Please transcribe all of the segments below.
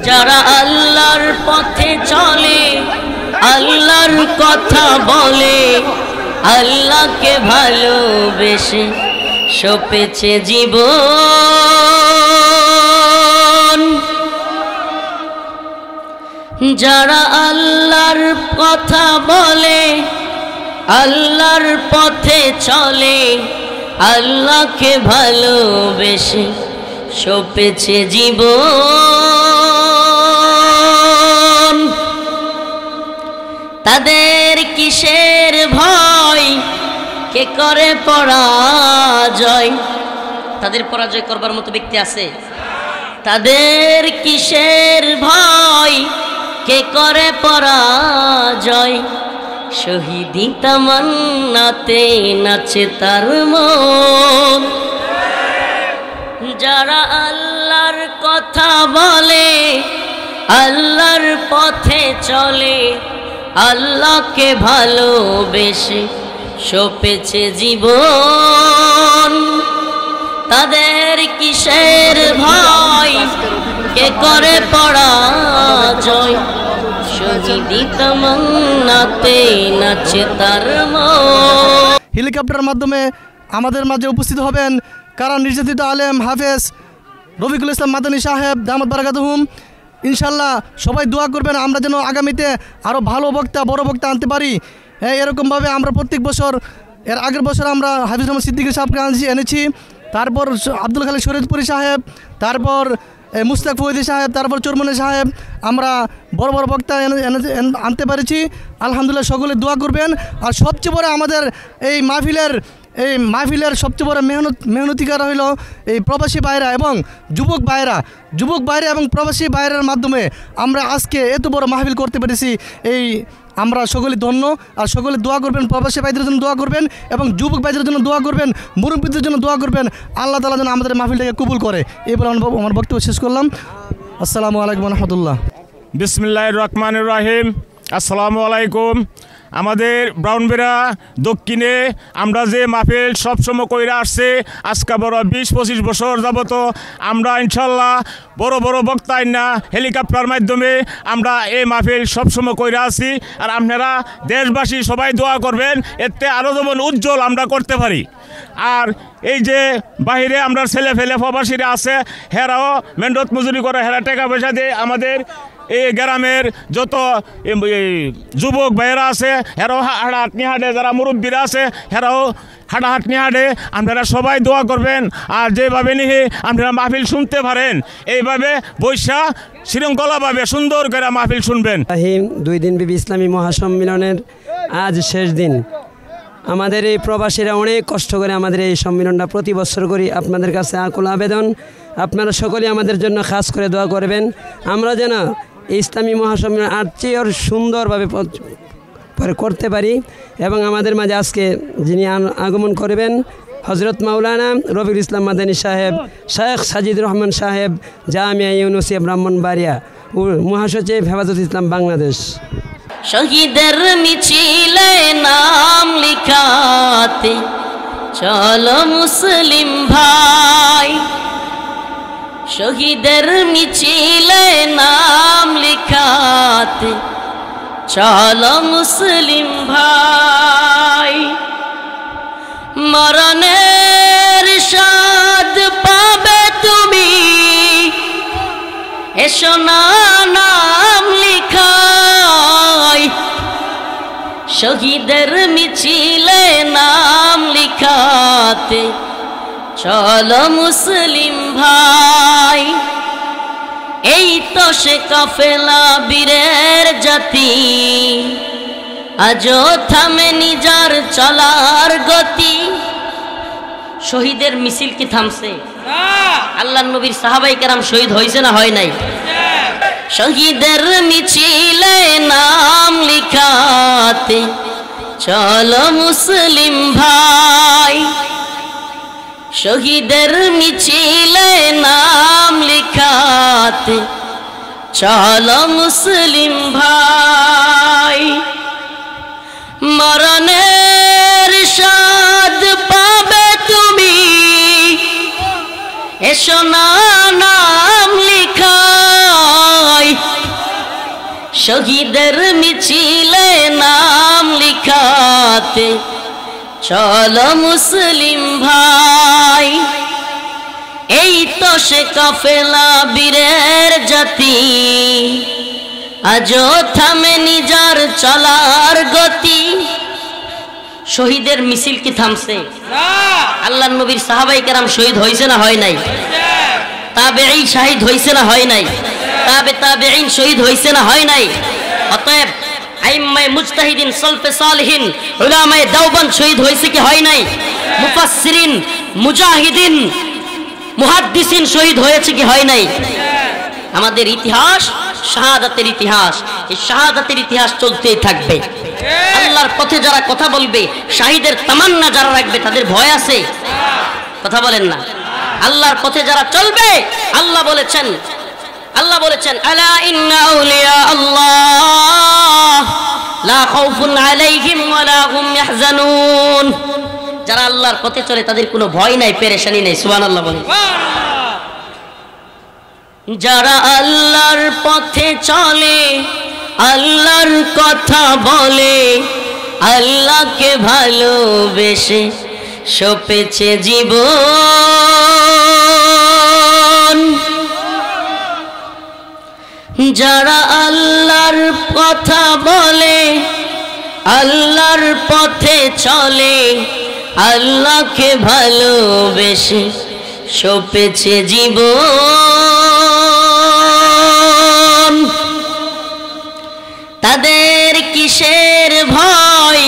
যারা আল্লাহর পথে চলে, আল্লাহর কথা বলে, আল্লাহকে ভালোবেসে সপেছে জীবন। যারা আল্লাহর কথা বলে, আল্লাহর পথে চলে, আল্লাহকে ভালোবেসে সপেছে জীবন। তাদের কিসের ভয়, কে করে পরাজয়? তাদের পরাজয় করবার মতো ব্যক্তি আছে? তাদের কিসের ভয়, কে করে পরাজয়? শহীদি তামান্নাতে নাচে তার মন। যারা আল্লাহর কথা বলে, আল্লাহর পথে চলে, আল্লাহকে ভালোবেসে সপেছে জীবন। তাদের কিসের ভয়, কে করে পরাজয়? শহীদি তামান্নাতে নাচে তার মন। হেলিকপ্টারের মাধ্যমে আমাদের মাঝে উপস্থিত হবেন কারা নির্যাতিত আলেম হাফেজ রফিকুল ইসলাম মাদানী সাহেব দামাত বারাকাতুহুম। ইনশাল্লাহ সবাই দোয়া করবেন আমরা যেন আগামীতে আরও ভালো বক্তা, বড় বক্তা আনতে পারি। এরকমভাবে আমরা প্রত্যেক বছর, এর আগের বছর আমরা হাফিজ রহমান সিদ্দিকী সাহেবকে এনেছি, তারপর আব্দুল খালিক শরীয়তপুরী সাহেব, তারপর মুস্তাক ফৈদি সাহেব, তারপর চরমনি সাহেব, আমরা বড় বড় বক্তা আনতে পেরেছি। আলহামদুলিল্লাহ, সকলে দোয়া করবেন। আর সবচেয়ে বড় আমাদের এই মাহফিলের সবচেয়ে বড় মেহনতিকার হইল এই প্রবাসী ভাইরা এবং যুবক ভাইরা এবং প্রবাসী ভাইরার মাধ্যমে আমরা আজকে এত বড় মাহফিল করতে পেরেছি। এই আমরা সকলে ধন্য। আর সকলে দোয়া করবেন, প্রবাসী ভাইদের জন্য দোয়া করবেন এবং যুবক ভাইদের জন্য দোয়া করবেন, মুরব্বীদের জন্য দোয়া করবেন। আল্লাহ তাআলা যেন আমাদের মাহফিলটাকে কবুল করে। এই বলে আমার বক্তব্য শেষ করলাম। আসসালামু আলাইকুম ওয়া রাহমাতুল্লাহ। বিসমিল্লাহির রহমানির রহিম। আসসালামু আলাইকুম। আমাদের ব্রাউনবেড়া দক্ষিণে আমরা যে মাহফিল সবসময় কইরা আসছে, আজকে বড় 20-25 বছর যাবত আমরা ইনশাল্লাহ বড় বড় বক্তাই না হেলিকপ্টার মাধ্যমে আমরা এই মাহফিল সবসময় কইরা আছি। আর আপনারা দেশবাসী সবাই দোয়া করবেন, এতে আরও যেমন উজ্জ্বল আমরা করতে পারি। আর এই যে বাহিরে আমরা ছেলে ফেলে প্রবাসীরা আছে, হেরাও মেহনত মজুরি করে, হেরা টাকা পয়সা দিয়ে আমাদের এই গ্রামের যত যুবক ভাইয়েরা আছে হেরাও হাঁটাহাঁটনি হাঁটে, যারা মুরব্বীরা আছে হেরাও হাঁটাহাঁটনি হাঁটে। আপনারা সবাই দোয়া করবেন। আর যেভাবে নিয়ে আপনারা মাহফিল শুনতে পারেন, এইভাবে বৈশা শৃঙ্খলাভাবে সুন্দর করে মাহফিল শুনবেন। 2 দিনব্যাপী ইসলামী মহাসম্মেলনের আজ শেষ দিন। আমাদের এই প্রবাসীরা অনেক কষ্ট করে আমাদের এই সম্মেলনটা প্রতি বছর করি। আপনাদের কাছে আকুল আবেদন, আপনারা সকলেই আমাদের জন্য খাস করে দোয়া করবেন, আমরা যেন ইসলামী মহাসম্মেলন আর চেয়ে সুন্দরভাবে করতে পারি। এবং আমাদের মাঝে আজকে যিনি আগমন করবেন হজরত মাওলানা রফিকুল ইসলাম মাদানী সাহেব, শেখ সাজিদুর রহমান সাহেব, জামিয়া ইউনুসিয়া ব্রাহ্মণবাড়িয়া, মহাসচিব হেফাজত ইসলাম বাংলাদেশ। শহীদের মিছিলে নাম লিখাতে চলো মুসলিম ভাই, শহীদের মিছিলে নাম লিখাতে চলো মুসলিম ভাই। মরণের স্বাদ পাবে তুমি, এসো না নাম লিখাই। শহীদের মিছিলে নাম লিখাতে চলো মুসলিম ভাই। এই তো সে কাফেলা বীরের জাতি, আজও থামেনি যার চলার গতি। শহীদের মিছিল কি থামছে? আল্লাহর নবীর সাহাবায়ে কেরাম শহীদ হয়েছে না হয় নাই? শহীদের মিছিলে নাম লিখাতে চলো মুসলিম ভাই, শহীদের মিছিলে নাম লিখাতে চলো মুসলিম ভাই। মরণের স্বাদ পাবে তুমি, এসো না নাম লিখাই। শহীদের মিছিলে নাম লিখাতে চলো মুসলিম ভাই। এই তো সে কাফেলা বীরের জাতি, আজও থামেনি যার চলার গতি। শহীদের মিছিল কি থামছে? আল্লাহর নবীর সাহাবায়ে কেরাম শহীদ হয়েছে না হয় নাই? তাবেঈন শহীদ হয়েছে না হয় নাই? তাবেঈন শহীদ হয়েছে না হয় নাই? অতএব আইম্মায়ে মুজতাহিদিন সালফে সালিহিন উলামায়ে দেওবন্দ শহীদ হয়েছে কি হয় নাই? মুফাসসিরিন মুজাহিদিন মুহাদ্দিসিন শহীদ হয়েছে কি হয় নাই? আমাদের ইতিহাস শাহাদাতের ইতিহাস, এই শাহাদাতের ইতিহাস চলতেই থাকবে। আল্লাহর পথে যারা কথা বলবে, শাহিদের তামান্না যারা রাখবে, তাদের ভয় আছে? কথা বলেন না। আল্লাহর পথে যারা চলবে, আল্লাহ বলেছেন আলা ইন্না আউলিয়া আল্লাহ লা খাউফুন আলাইহিম ওয়া লা হুম ইয়াহজানুন। যারা আল্লাহর পথে চলে তাদের কোনো ভয় নাই, পেরেশানি নাই। সুবহানাল্লাহ বলেন। যারা আল্লাহর পথে চলে, আল্লাহর কথা বলে, আল্লাহকে ভালোবেসে সপেছে জীবন। যারা আল্লাহর কথা বলে, আল্লাহর পথে চলে, আল্লাহকে ভালোবেসে সপেছে জীবন। তাদের কিসের ভয়,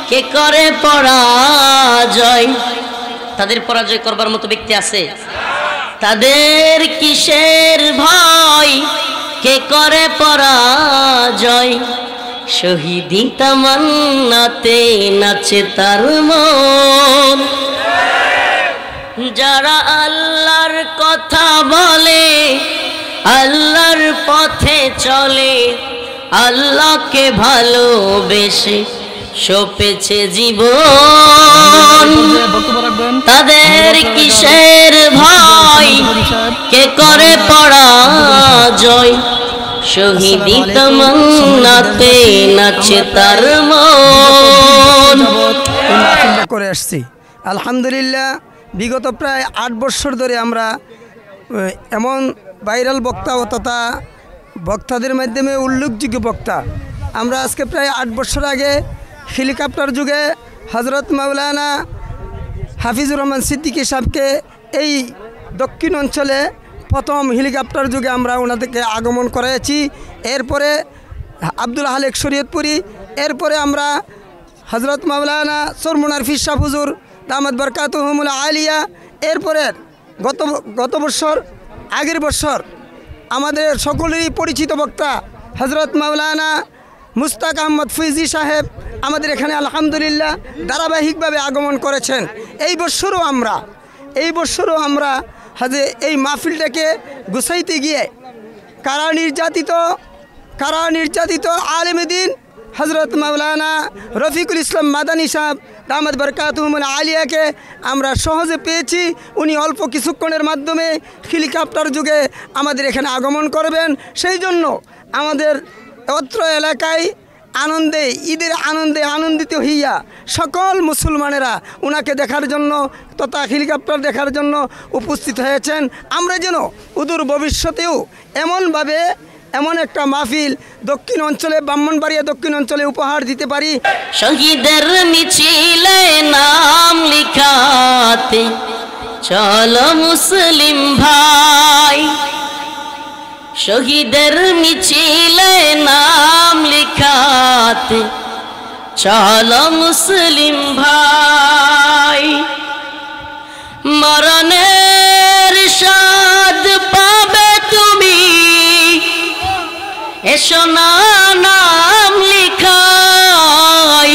কে করে পরাজয়? তাদের পরাজয় করবার মতো ব্যক্তি আছে? তাদের কিসের ভয়, কে করে পরাজয়? শহীদি তামান্নাতে নাচে তার মন। যারা আল্লাহর কথা বলে, আল্লাহর পথে চলে, আল্লাহকে ভালোবেসে সপেছে জীবন। তাদের কিসের ভয়, কে করে পরাজয়? শহীদি তামান্নাতে নাচে তার মন। করে আসছি আলহামদুলিল্লাহ। বিগত প্রায় 8 বছর ধরে আমরা এমন ভাইরাল বক্তা তথা বক্তাদের মাধ্যমে উল্লেখযোগ্য বক্তা, আমরা আজকে প্রায় 8 বছর আগে হেলিকপ্টার যুগে হজরত মাওলানা হাফিজুর রহমান সিদ্দিকী সাহেবকে এই দক্ষিণ অঞ্চলে প্রথম হেলিকপ্টার যুগে আমরা ওনাদেরকে আগমন করেছি। এরপরে আব্দুল হালেক শরীয়তপুরি, এরপরে আমরা হজরত মাওলানা সরমুনার ফির শাহ হুজুর দামাত বরকাতুহুমুল আলিয়া, এরপরে গত বছর আগের বছর আমাদের সকলেরই পরিচিত বক্তা হজরত মাওলানা মুস্তাক আহমদ ফৈজি সাহেব আমাদের এখানে আলহামদুলিল্লাহ ধারাবাহিকভাবে আগমন করেছেন। এই বছরও আমরা হাজে এই মাহফিলটাকে গুছাইতে গিয়ে কারা নির্যাতিত আলেম দ্বীন হজরত মাওলানা রফিকুল ইসলাম মাদানী সাহেব দামাত বরকাতুহুমুল আলিয়াকে আমরা সহজে পেয়েছি। উনি অল্প কিছুক্ষণের মাধ্যমে হেলিকপ্টার যুগে আমাদের এখানে আগমন করবেন। সেই জন্য আমাদের অত্র এলাকায় ঈদের আনন্দে আনন্দিত হইয়া সকল মুসলমানেরা ওনাকে দেখার জন্য তথা হেলিকপ্টার দেখার জন্য উপস্থিত হয়েছেন। আমরা যেন অদূর ভবিষ্যতেও এমন একটা মাহফিল দক্ষিণ অঞ্চলে, ব্রাহ্মণবাড়িয়া দক্ষিণ অঞ্চলে উপহার দিতে পারি। শহীদের মিছিলে নাম লিখাতে চলো মুসলিম ভাই। শহীদের মিছিলে নাম লিখাতে চলো মুসলিম ভাই। মরণের স্বাদ পাবে তুমি, এসো না নাম লিখাই।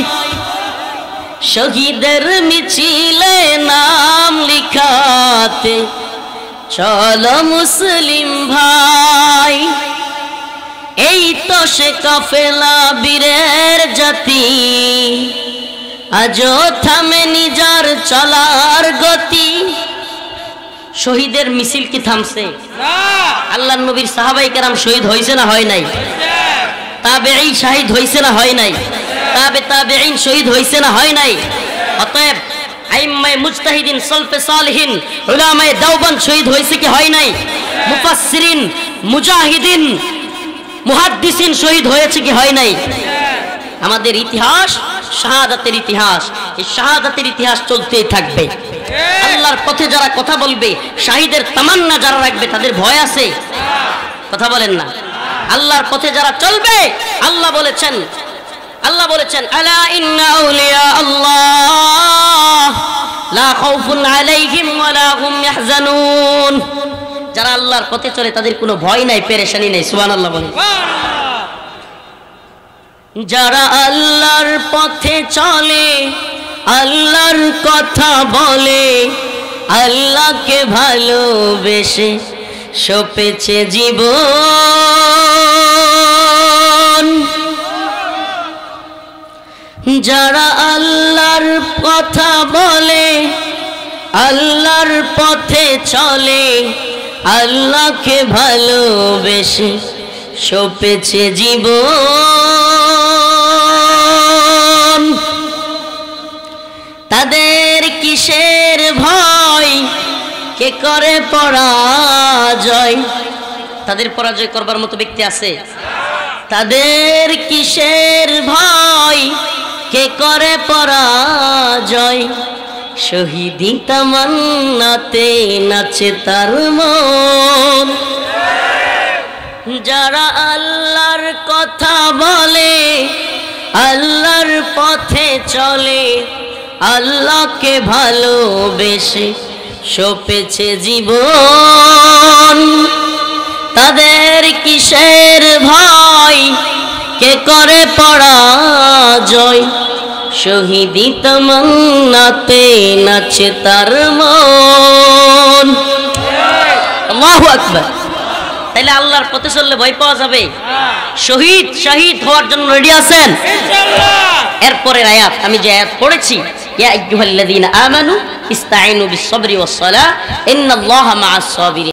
শহীদের মিছিলে নাম লিখাতে চলো মুসলিম ভাই। এই তো সে কাফেলা বীরের জাতি, আজও থামেনি যার চলার গতি। শহীদের মিছিল কি থামছে? আল্লাহর নবীর সাহাবায়ে কেরাম শহীদ হয়েছে না হয় নাই? তাবেঈ শহীদ হইছে না হয় নাই? তাবেঈন শহীদ হইছে না হয় নাই? অতএব আইম্মায়ে মুজতাহিদিন সালফে সালিহিন উলামায়ে দেওবন্দ শহীদ হইছে কি হয় নাই? মুফাসসিরিন মুজাহিদিন মুহাদ্দিসিন শহীদ হয়েছে কি হয় নাই? আমাদের ইতিহাস শাহাদাতের ইতিহাস, এই শাহাদাতের ইতিহাস চলতেই থাকবে। আল্লাহর পথে যারা কথা বলবে, শাহিদের তামান্না যারা রাখবে, তাদের ভয় আছে? কথা বলেন না। আল্লাহর পথে যারা চলবে, আল্লাহ বলেছেন আলা ইন্না আউলিয়া আল্লাহ লা খাউফুন আলাইহিম ওয়া লা হুম ইয়াহজানুন। যারা আল্লাহর পথে চলে তাদের কোনো ভয় নাই, পেরেশানি নাই। সুবহানাল্লাহ বলেন। যারা আল্লাহর পথে চলে, আল্লাহর কথা বলে, আল্লাহকে ভালোবেসে সপেছে জীবন। যারা আল্লাহর কথা বলে, আল্লাহর পথে চলে, আল্লাহকে ভালোবেসে সপেছে জীবন। তাদের কিসের ভয়, কে করে পরাজয়? তাদের পরাজয় করবার মতো ব্যক্তি আছে? তাদের কিসের ভয়, কে করে পরাজয়? শহীদি তামান্নাতে নাচে তার মন। যারা আল্লাহর কথা বলে, আল্লাহর পথে চলে, আল্লাহকে ভালোবেসে সপেছে জীবন। তাদের কিসের ভয়, কে করে পরাজয়? শহীদি তামান্নাতে নাচে তার মন। আল্লাহু আকবার। তাইলে আল্লাহর পথে চললে ভয় পাওয়া যাবে? শহীদ হওয়ার জন্য রেডি আছেন? এরপরের আয়াত, আমি যে আয়াত পড়েছি, ইয়া আইয়ুহাল্লাযীনা আমানু ইসতাঈনু বিস-সাবরি ওয়াস-সালাহ ইন্নাল্লাহা মা'আস-সাবিরিন।